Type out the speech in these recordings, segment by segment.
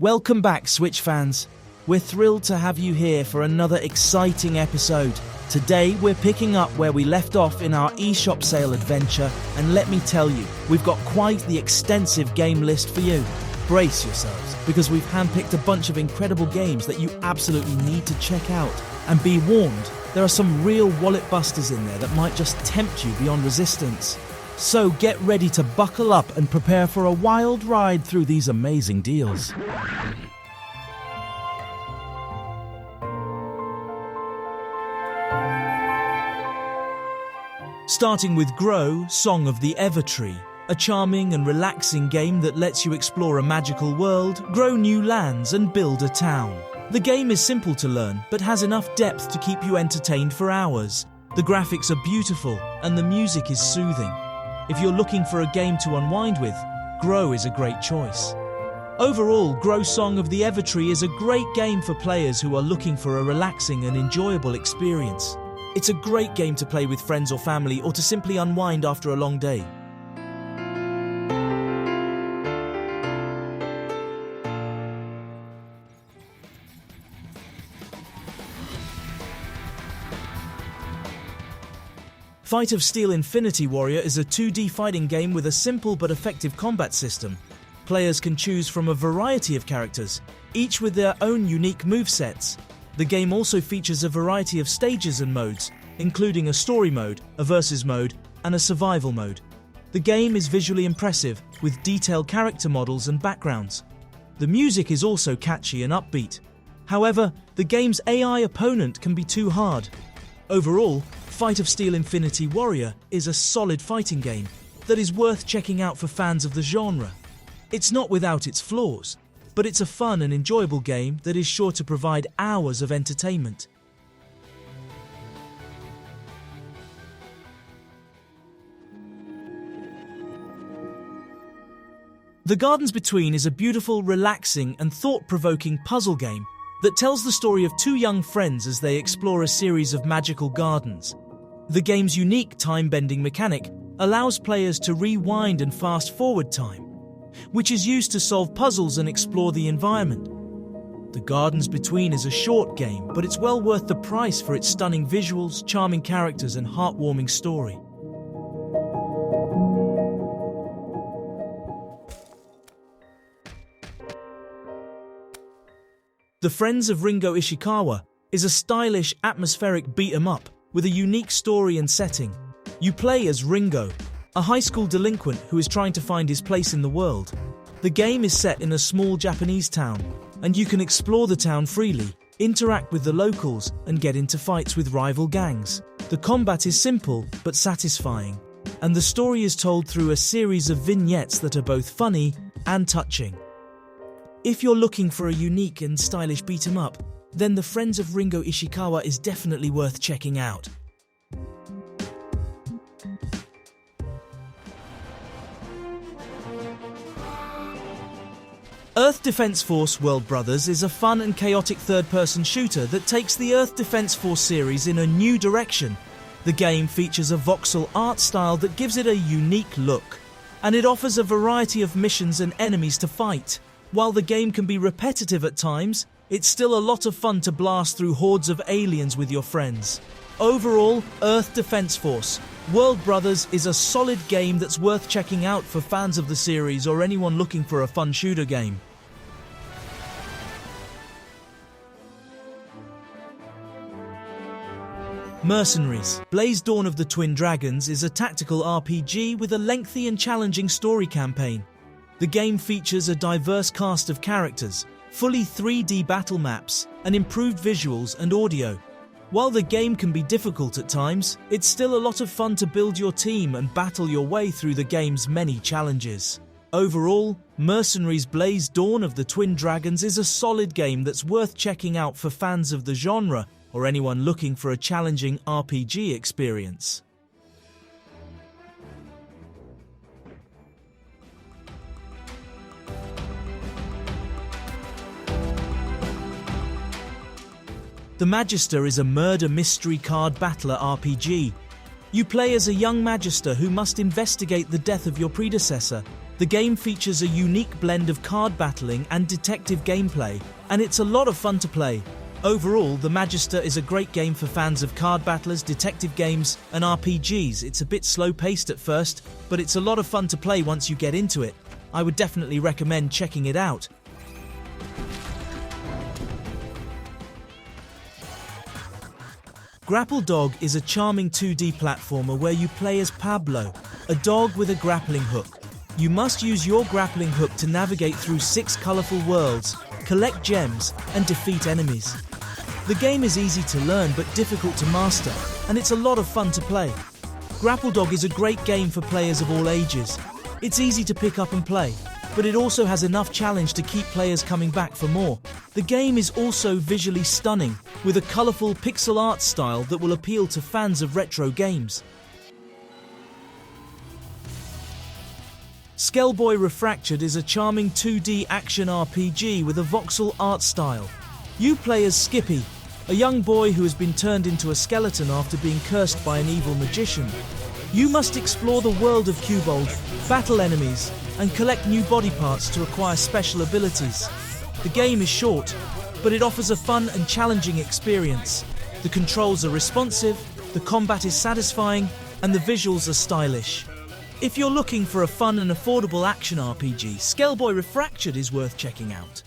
Welcome back, Switch fans. We're thrilled to have you here for another exciting episode. Today, we're picking up where we left off in our eShop sale adventure, and let me tell you, we've got quite the extensive game list for you. Brace yourselves, because we've handpicked a bunch of incredible games that you absolutely need to check out. And be warned, there are some real wallet busters in there that might just tempt you beyond resistance. So get ready to buckle up and prepare for a wild ride through these amazing deals. Starting with Grow, Song of the Evertree, a charming and relaxing game that lets you explore a magical world, grow new lands and build a town. The game is simple to learn, but has enough depth to keep you entertained for hours. The graphics are beautiful and the music is soothing. If you're looking for a game to unwind with, Grow is a great choice. Overall, Grow Song of the Evertree is a great game for players who are looking for a relaxing and enjoyable experience. It's a great game to play with friends or family, or to simply unwind after a long day. Fight of Steel Infinity Warrior is a 2D fighting game with a simple but effective combat system. Players can choose from a variety of characters, each with their own unique movesets. The game also features a variety of stages and modes, including a story mode, a versus mode, and a survival mode. The game is visually impressive, with detailed character models and backgrounds. The music is also catchy and upbeat. However, the game's AI opponent can be too hard. Overall, Fight of Steel Infinity Warrior is a solid fighting game that is worth checking out for fans of the genre. It's not without its flaws, but it's a fun and enjoyable game that is sure to provide hours of entertainment. The Gardens Between is a beautiful, relaxing, and thought-provoking puzzle game that tells the story of two young friends as they explore a series of magical gardens. The game's unique time-bending mechanic allows players to rewind and fast-forward time, which is used to solve puzzles and explore the environment. The Gardens Between is a short game, but it's well worth the price for its stunning visuals, charming characters, and heartwarming story. The Friends of Ringo Ishikawa is a stylish, atmospheric beat-em-up with a unique story and setting. You play as Ringo, a high school delinquent who is trying to find his place in the world. The game is set in a small Japanese town, and you can explore the town freely, interact with the locals, and get into fights with rival gangs. The combat is simple but satisfying, and the story is told through a series of vignettes that are both funny and touching. If you're looking for a unique and stylish beat-em-up, then The Friends of Ringo Ishikawa is definitely worth checking out. Earth Defense Force World Brothers is a fun and chaotic third-person shooter that takes the Earth Defense Force series in a new direction. The game features a voxel art style that gives it a unique look, and it offers a variety of missions and enemies to fight. While the game can be repetitive at times, it's still a lot of fun to blast through hordes of aliens with your friends. Overall, Earth Defense Force World Brothers is a solid game that's worth checking out for fans of the series or anyone looking for a fun shooter game. Mercenaries Blaze Dawn of the Twin Dragons is a tactical RPG with a lengthy and challenging story campaign. The game features a diverse cast of characters, fully 3D battle maps, and improved visuals and audio. While the game can be difficult at times, it's still a lot of fun to build your team and battle your way through the game's many challenges. Overall, Mercenaries Blaze Dawn of the Twin Dragons is a solid game that's worth checking out for fans of the genre or anyone looking for a challenging RPG experience. The Magister is a murder mystery card battler RPG. You play as a young Magister who must investigate the death of your predecessor The game features a unique blend of card battling and detective gameplay, and it's a lot of fun to play. Overall, the Magister is a great game for fans of card battlers, detective games, and RPGs. It's a bit slow-paced at first, but it's a lot of fun to play once you get into it. I would definitely recommend checking it out. Grapple Dog is a charming 2D platformer where you play as Pablo, a dog with a grappling hook. You must use your grappling hook to navigate through 6 colourful worlds, collect gems, and defeat enemies. The game is easy to learn but difficult to master, and it's a lot of fun to play. Grapple Dog is a great game for players of all ages. It's easy to pick up and play, but it also has enough challenge to keep players coming back for more. The game is also visually stunning, with a colourful pixel art style that will appeal to fans of retro games. Skellboy Refractured is a charming 2D action RPG with a voxel art style. You play as Skippy, a young boy who has been turned into a skeleton after being cursed by an evil magician. You must explore the world of Cubold, battle enemies, and collect new body parts to acquire special abilities. The game is short, but it offers a fun and challenging experience. The controls are responsive, the combat is satisfying, and the visuals are stylish. If you're looking for a fun and affordable action RPG, Skellboy Refractured is worth checking out.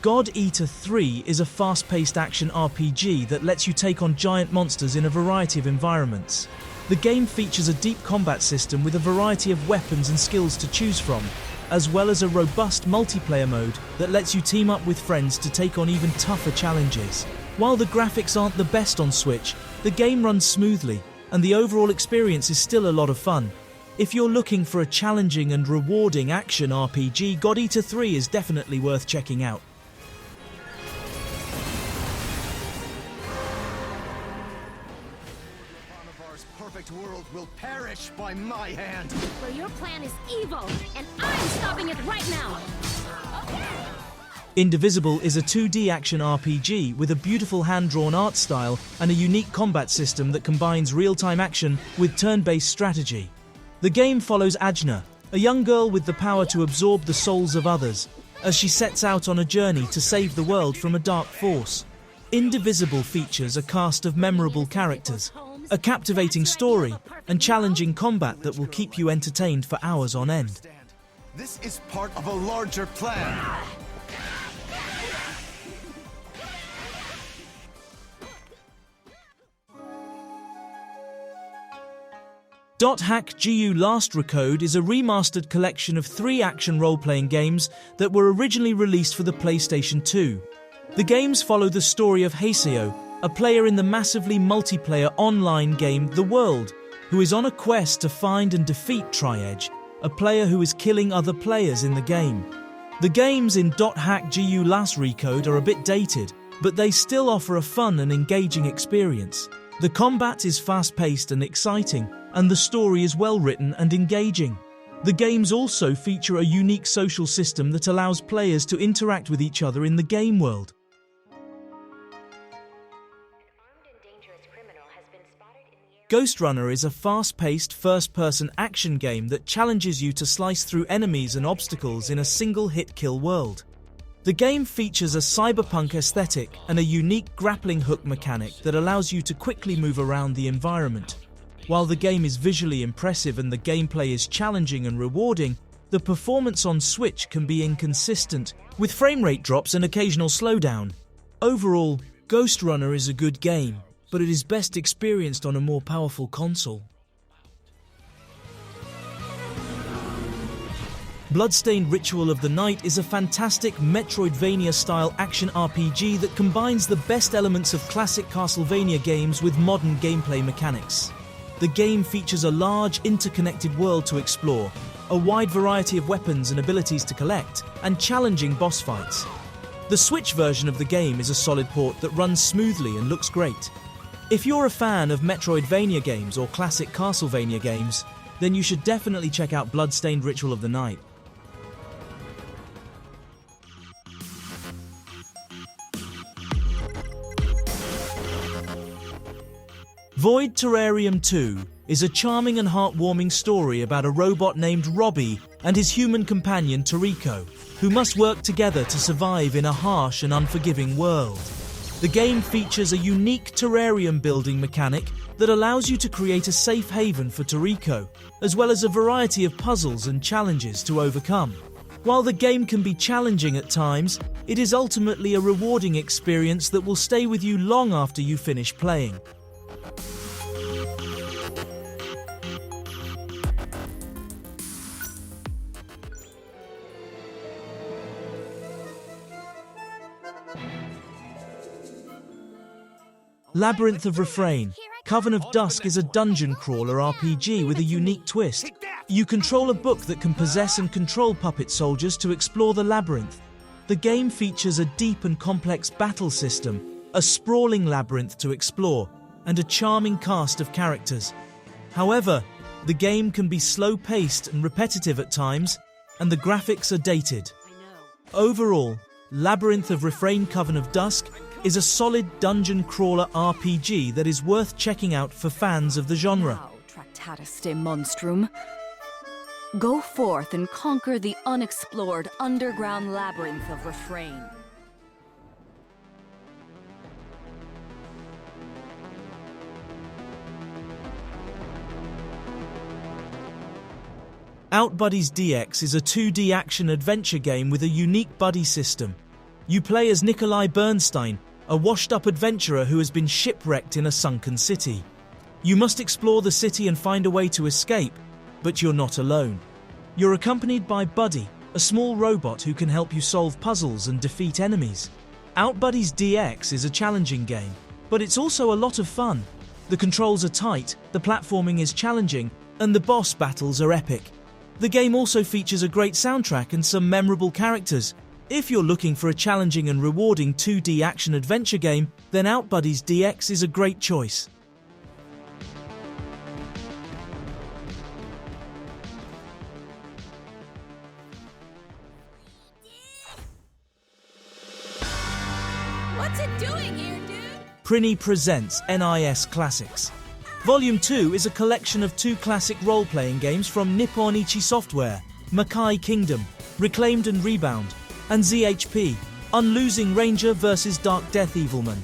God Eater 3 is a fast-paced action RPG that lets you take on giant monsters in a variety of environments. The game features a deep combat system with a variety of weapons and skills to choose from, as well as a robust multiplayer mode that lets you team up with friends to take on even tougher challenges. While the graphics aren't the best on Switch, the game runs smoothly, and the overall experience is still a lot of fun. If you're looking for a challenging and rewarding action RPG, God Eater 3 is definitely worth checking out. Perfect world will perish by my hand. Well, your plan is evil, and I'm stopping it right now. Indivisible is a 2D action RPG with a beautiful hand-drawn art style and a unique combat system that combines real-time action with turn-based strategy. The game follows Ajna, a young girl with the power to absorb the souls of others, as she sets out on a journey to save the world from a dark force. Indivisible features a cast of memorable characters, a captivating story, and challenging combat that will keep you entertained for hours on end. This is part of a larger plan. .hack GU Last Recode is a remastered collection of 3 action role-playing games that were originally released for the PlayStation 2. The games follow the story of Haseo, a player in the massively multiplayer online game The World, who is on a quest to find and defeat Tri-Edge, a player who is killing other players in the game. The games in .hack GU Last Recode are a bit dated, but they still offer a fun and engaging experience. The combat is fast-paced and exciting, and the story is well-written and engaging. The games also feature a unique social system that allows players to interact with each other in the game world. Ghostrunner is a fast-paced first-person action game that challenges you to slice through enemies and obstacles in a single hit-kill world. The game features a cyberpunk aesthetic and a unique grappling hook mechanic that allows you to quickly move around the environment. While the game is visually impressive and the gameplay is challenging and rewarding, the performance on Switch can be inconsistent, with frame rate drops and occasional slowdown. Overall, Ghostrunner is a good game, but it is best experienced on a more powerful console. Bloodstained Ritual of the Night is a fantastic Metroidvania-style action RPG that combines the best elements of classic Castlevania games with modern gameplay mechanics. The game features a large, interconnected world to explore, a wide variety of weapons and abilities to collect, and challenging boss fights. The Switch version of the game is a solid port that runs smoothly and looks great. If you're a fan of Metroidvania games or classic Castlevania games, then you should definitely check out Bloodstained Ritual of the Night. Void Terrarium 2 is a charming and heartwarming story about a robot named Robbie and his human companion Toriko, who must work together to survive in a harsh and unforgiving world. The game features a unique terrarium building mechanic that allows you to create a safe haven for Toriko, as well as a variety of puzzles and challenges to overcome. While the game can be challenging at times, it is ultimately a rewarding experience that will stay with you long after you finish playing. Labyrinth of Refrain. Coven of Dusk is a dungeon crawler RPG with a unique twist. You control a book that can possess and control puppet soldiers to explore the labyrinth. The game features a deep and complex battle system, a sprawling labyrinth to explore, and a charming cast of characters. However, the game can be slow-paced and repetitive at times, and the graphics are dated. Overall, Labyrinth of Refrain Coven of Dusk is a solid dungeon crawler RPG that is worth checking out for fans of the genre. Now, Tractatus de Monstrum. Go forth and conquer the unexplored underground labyrinth of Refrain. Outbuddies DX is a 2D action-adventure game with a unique buddy system. You play as Nikolai Bernstein, a washed-up adventurer who has been shipwrecked in a sunken city. You must explore the city and find a way to escape, but you're not alone. You're accompanied by Buddy, a small robot who can help you solve puzzles and defeat enemies. Outbuddies DX is a challenging game, but it's also a lot of fun. The controls are tight, the platforming is challenging, and the boss battles are epic. The game also features a great soundtrack and some memorable characters. If you're looking for a challenging and rewarding 2D action-adventure game, then Outbuddies DX is a great choice. What's it doing here, dude? Prinny presents NIS Classics. Volume 2 is a collection of 2 classic role-playing games from Nippon Ichi Software, Makai Kingdom, Reclaimed and Rebound, and ZHP, Unlosing Ranger vs Darkdeath Evilman.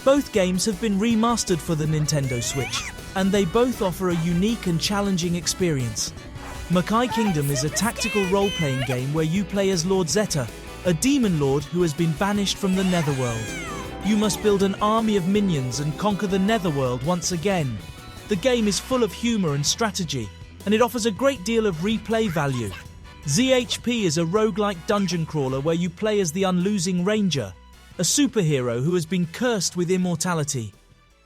Both games have been remastered for the Nintendo Switch, and they both offer a unique and challenging experience. Makai Kingdom is a tactical role-playing game where you play as Lord Zeta, a demon lord who has been banished from the Netherworld. You must build an army of minions and conquer the Netherworld once again. The game is full of humour and strategy, and it offers a great deal of replay value. ZHP is a roguelike dungeon crawler where you play as the Unlosing Ranger, a superhero who has been cursed with immortality.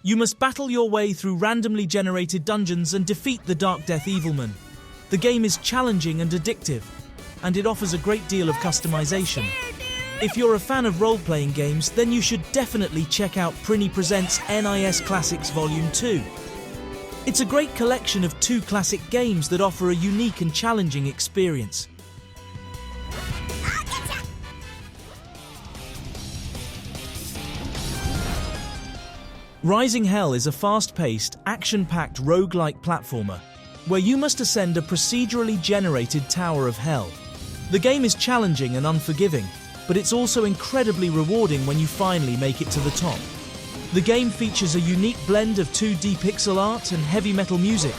You must battle your way through randomly generated dungeons and defeat the Darkdeath Evilman. The game is challenging and addictive, and it offers a great deal of customization. If you're a fan of role-playing games, then you should definitely check out Prinny Presents NIS Classics Volume 2. It's a great collection of 2 classic games that offer a unique and challenging experience. Rising Hell is a fast-paced, action-packed roguelike platformer where you must ascend a procedurally generated Tower of Hell. The game is challenging and unforgiving, but it's also incredibly rewarding when you finally make it to the top. The game features a unique blend of 2D pixel art and heavy metal music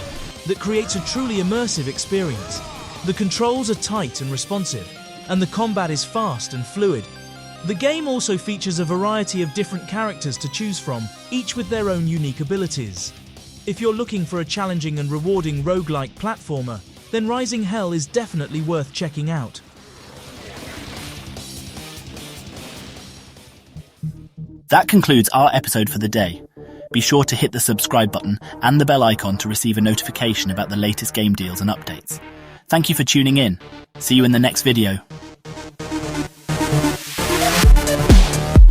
that creates a truly immersive experience. The controls are tight and responsive, and the combat is fast and fluid. The game also features a variety of different characters to choose from, each with their own unique abilities. If you're looking for a challenging and rewarding roguelike platformer, then Rising Hell is definitely worth checking out. That concludes our episode for the day. Be sure to hit the subscribe button and the bell icon to receive a notification about the latest game deals and updates. Thank you for tuning in. See you in the next video.